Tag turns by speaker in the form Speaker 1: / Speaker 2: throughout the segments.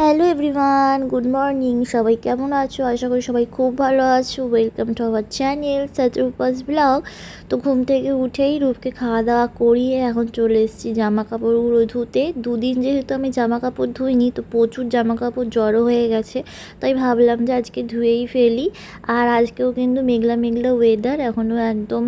Speaker 1: Hello everyone, good morning. সবাই কেমন আছো? আশা করি সবাই খুব ভালো আছো। Welcome to our channel Rupa's blog. তো ঘুম থেকে উঠেই রূপকে খাওয়া দাওয়া করিয়ে এখন চলে এসেছি জামা কাপড়গুলো ধুতে। দুদিন যেহেতু আমি জামা কাপড় ধুইনি, তো প্রচুর জামা কাপড় জড়ো হয়ে গেছে, তাই ভাবলাম যে আজকে ধুয়েই ফেলি। আর আজকেও কিন্তু মেঘলা মেঘলা ওয়েদার, এখনও একদম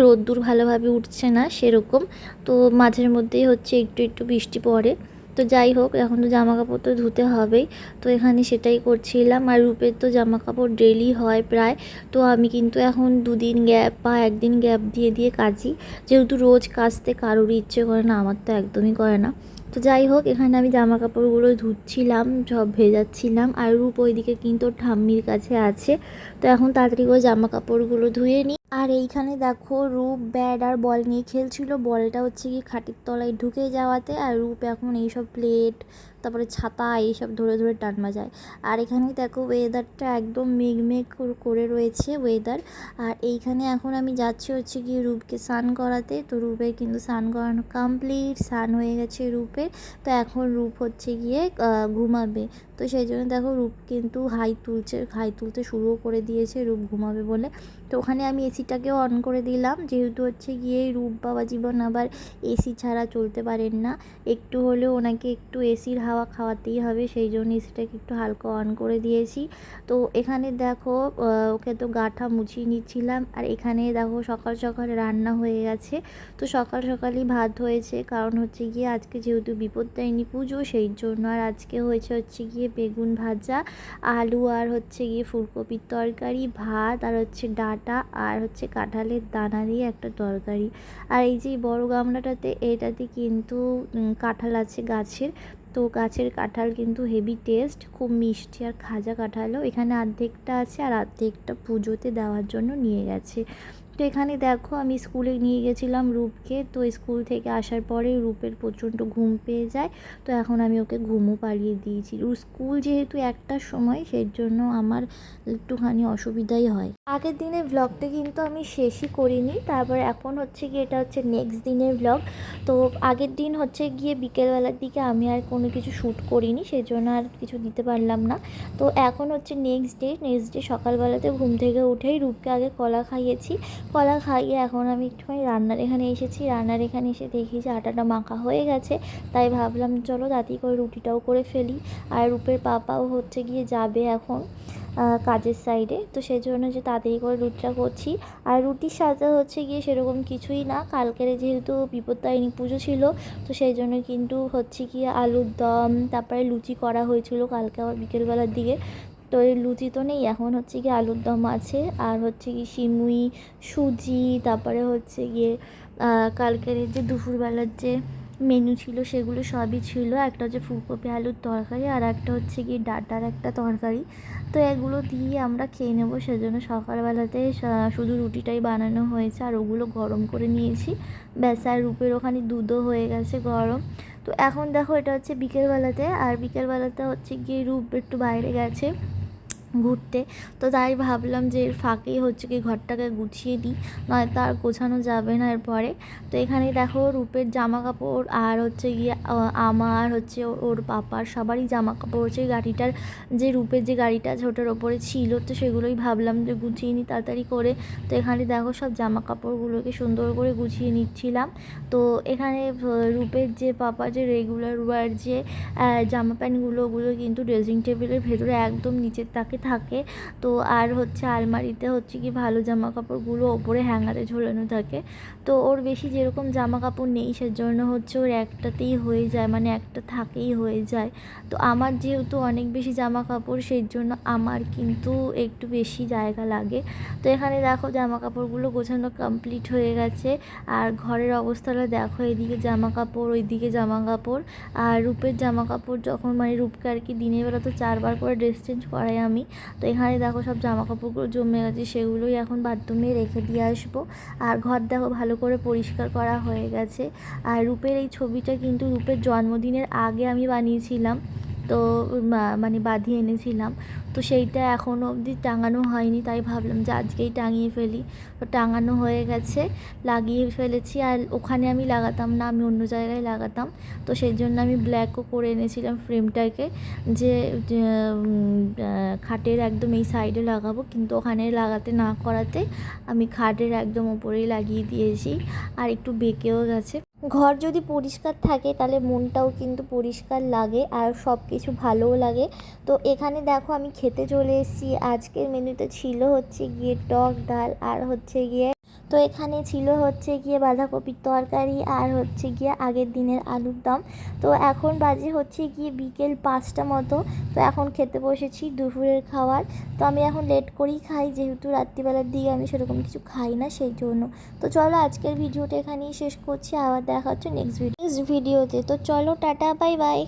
Speaker 1: রোদ্দুর ভালোভাবে উঠছে না সেরকম। তো মাঝের মধ্যেই হচ্ছে একটু একটু বৃষ্টি পড়ে। তো যাই হোক, এখন তো জামা কাপড় তো ধুতে হবেই। তো এখানে সেটাই করছিলাম। আর রূপের তো জামা কাপড় ডেলি হয় প্রায়। তো আমি কিন্তু এখন দুদিন গ্যাপ বা একদিন গ্যাপ দিয়ে দিয়ে কাচি, যেহেতু রোজ কাচতে কারোরই ইচ্ছে করে না, আমার তো একদমই করে না। তো যাই হোক, এখানে আমি জামা কাপড়গুলো ধুচ্ছিলাম, সব ভেজাচ্ছিলাম। আর রূপ ওইদিকে কিন্তু ঠাম্মির কাছে আছে। তো এখন তাড়াতাড়ি করে জামা কাপড়গুলো ধুয়ে নিই। আর এইখানে দেখো, রূপ ব্যাট আর বল নিয়ে খেলছিল। বলটা হচ্ছে কি খাটের তলায় ঢুকে যাওয়াতে, আর রূপ এখন এইসব প্লেট, তারপরে ছাতা এইসব ধরে ধরে টান বাজায়। আর এখানে দেখো ওয়েদারটা একদম মেঘ করে রয়েছে ওয়েদার। আর এইখানে এখন আমি যাচ্ছি হচ্ছে কি রূপকে স্নান করাতে। তো রূপের কিন্তু স্নান করানো কমপ্লিট, স্নান হয়ে গেছে রূপের। তো এখন রূপ হচ্ছে গিয়ে ঘুমাবে। তো সেই জন্য দেখো রূপ কিন্তু হাই তুলতে শুরুও করে দিয়েছে রূপ ঘুমাবে বলে। তো ওখানে আমি এসিটাকেও অন করে দিলাম, যেহেতু হচ্ছে গিয়ে রূপ বাবা জীবন আবার এসি ছাড়া চলতে পারেন না। একটু হলেও ওনাকে একটু এসির হাওয়া খাওয়াতেই হবে, সেই জন্য এসিটাকে একটু হালকা অন করে দিয়েছি। তো এখানে দেখো ওকে তো গাঁঠা মুছিয়ে নিচ্ছিলাম। আর এখানে দেখো সকাল সকাল রান্না হয়ে গেছে। তো সকাল সকালই ভাত হয়েছে, কারণ হচ্ছে গিয়ে আজকে যেহেতু বিপত্তারিণী পুজো, সেই জন্য। আর আজকে হচ্ছে গিয়ে বেগুন ভাজা, আলু, আর হচ্ছে গিয়ে ফুলকপির তরকারি, ভাত, আর হচ্ছে ডাঁটা, আর হচ্ছে কাঁঠালের দানা দিয়ে একটা তরকারি। আর এই যে বড় গামলাটাতে, এটাতে কিন্তু কাঁঠাল আছে গাছের। তো গাছের কাঁঠাল কিন্তু হেভি টেস্ট, খুব মিষ্টি আর খাজা কাঁঠালও। এখানে অর্ধেকটা আছে আর অর্ধেকটা পুজোতে দেওয়ার জন্য নিয়ে গেছে। তো এখানে দেখো, আমি স্কুলে নিয়ে গেছিলাম রূপকে। তো স্কুল থেকে আসার পরে রূপের প্রচণ্ড ঘুম পেয়ে যায়। তো এখন আমি ওকে ঘুমও পাড়িয়ে দিয়েছি। স্কুল যেহেতু 1টার সময়, সেই জন্য আমার একটুখানি অসুবিধাই হয়। আগের দিনের ব্লগটা কিন্তু আমি শেষই করিনি। তারপর এখন হচ্ছে গিয়ে এটা হচ্ছে নেক্সট দিনের ব্লগ। তো আগের দিন হচ্ছে গিয়ে বিকেলবেলার দিকে আমি আর কোনো কিছু শ্যুট করিনি, সেই জন্য আর কিছু দিতে পারলাম না। তো এখন হচ্ছে নেক্সট ডে সকালবেলাতে ঘুম থেকে উঠেই রূপকে আগে কলা খাইয়েছি। কলা খাইয়ে এখন আমি একটুখানি রান্নার এখানে এসেছি। রান্নার এখানে এসে দেখি যে আটাটা মাখা হয়ে গেছে, তাই ভাবলাম চলো তাড়াতাড়ি করে রুটিটাও করে ফেলি। আর রূপের পাপাও হচ্ছে গিয়ে যাবে এখন কাজের সাইডে। তো সেই জন্য যে তাড়াতাড়ি করে রুটিটা করছি। আর রুটির সাথে হচ্ছে গিয়ে সেরকম কিছুই না, কালকের যেহেতু বিপত্তারিণী পুজো ছিল, তো সেই জন্য কিন্তু হচ্ছে গিয়ে আলুর দম, তারপরে লুচি করা হয়েছিল কালকে আবার বিকেলবেলার দিকে। তো এই লুচি তো নেই, এখন হচ্ছে গিয়ে আলুর দম আছে। আর হচ্ছে গিয়ে সিমুই, সুজি, তারপরে হচ্ছে গিয়ে কালকের যে দুপুরবেলার যে মেনু ছিল সেগুলো সবই ছিল। একটা হচ্ছে ফুলকপি আলুর তরকারি, আর একটা হচ্ছে গিয়ে ডাঁটার একটা তরকারি। তো এগুলো দিয়ে আমরা খেয়ে নেবো, সেজন্য সকালবেলাতে শুধু রুটিটাই বানানো হয়েছে, আর ওগুলো গরম করে নিয়েছি ব্যাস। আর রূপের ওখানে দুধও হয়ে গেছে গরম। তো এখন দেখো, এটা হচ্ছে বিকেলবেলাতে। আর বিকেলবেলাতে হচ্ছে গিয়ে রূপ একটু বাইরে গেছে ঘুরতে। তো তাই ভাবলাম যে এর ফাঁকেই হচ্ছে কি ঘরটাকে গুছিয়ে দিই, নয়তো আর গোছানো যাবে না এরপরে। তো এখানে দেখো রূপের জামা কাপড়, আর হচ্ছে গিয়ে আমার হচ্ছে ওর পাপার সবারই জামা কাপড় হচ্ছে গাড়িটার, যে রূপের যে গাড়িটা আছে ওটার ওপরে ছিল। তো সেগুলোই ভাবলাম যে গুছিয়ে নিই তাড়াতাড়ি করে। তো এখানে দেখো সব জামা কাপড়গুলোকে সুন্দর করে গুছিয়ে নিচ্ছিলাম। তো এখানে রূপের যে পাপার যে রেগুলার ওয়ার যে জামা প্যান্টগুলো, ওগুলো কিন্তু ড্রেসিং টেবিলের ভেতরে একদম নিচের তাকে থাকে। তো আর হচ্ছে আলমারিতে হচ্ছে কি ভালো জামা কাপড়গুলো ওপরে হ্যাঙ্গারে ঝোলানো থাকে। তো ওর বেশি যেরকম জামা কাপড় নেই, সেজন্য হচ্ছে ওর একটাতেই হয়ে যায়, মানে একটা থাকেই হয়ে যায়। তো আমার যেহেতু অনেক বেশি জামা কাপড়, সেই জন্য আমার কিন্তু একটু বেশি জায়গা লাগে। তো এখানে দেখো জামা কাপড়গুলো গোছানো কমপ্লিট হয়ে গেছে। আর ঘরের অবস্থাটা দেখো, এদিকে জামা কাপড়, ওইদিকে জামা কাপড়। আর রূপের জামা কাপড় যখন, মানে রূপকে আর কি দিনের বেলা তো 4বার করে ড্রেস চেঞ্জ করাই আমি। তো এখানে দেখো সব জামা কাপড়গুলো জমে গেছে, সেগুলোই এখন বাথরুমে রেখে দিয়ে আসবো। আর ঘর দেখো ভালো করে পরিষ্কার করা হয়ে গেছে। আর রূপের এই ছবিটা কিন্তু রূপের জন্মদিনের আগে আমি বানিয়েছিলাম। তো মানে বাঁধিয়ে এনেছিলাম, তো সেইটা এখনও অবধি টাঙানো হয়নি, তাই ভাবলাম যে আজকেই টাঙিয়ে ফেলি। তো টাঙানো হয়ে গেছে, লাগিয়ে ফেলেছি। আর ওখানে আমি লাগাতাম না, আমি অন্য জায়গায় লাগাতাম, তো সেই জন্য আমি ব্ল্যাকও করে এনেছিলাম ফ্রেমটাকে, যে খাটের একদম এই সাইডে লাগাবো, কিন্তু ওখানে লাগাতে না করাতে আমি খাটের একদম ওপরেই লাগিয়ে দিয়েছি। আর একটু বেঁকেও গেছে। ঘর যদি পরিষ্কার থাকে তাহলে মনটাও কিন্তু পরিষ্কার লাগে আর সব কিছু ভালোও লাগে। তো এখানে দেখো আমি খেতে চলে এসেছি। আজকের মেনুতে ছিল হচ্ছে গিয়ে টক ডাল, আর হচ্ছে গিয়ে তো এখানে ছিল হচ্ছে গিয়ে বাঁধাকপির তরকারি, আর হচ্ছে গিয়ে আগের দিনের আলুর দম। তো এখন বাজে হচ্ছে গিয়ে বিকেল 5টা মতো। তো এখন খেতে বসেছি দুপুরের খাবার। তো আমি এখন লেট করেই খাই, যেহেতু রাত্রিবেলার দিকে আমি সেরকম কিছু খাই না, সেই জন্য। তো চলো আজকের ভিডিওটা এখানেই শেষ করছি, আবার দেখা হচ্ছে নেক্সট ভিডিওতে। তো চলো টাটা, বাই বাই।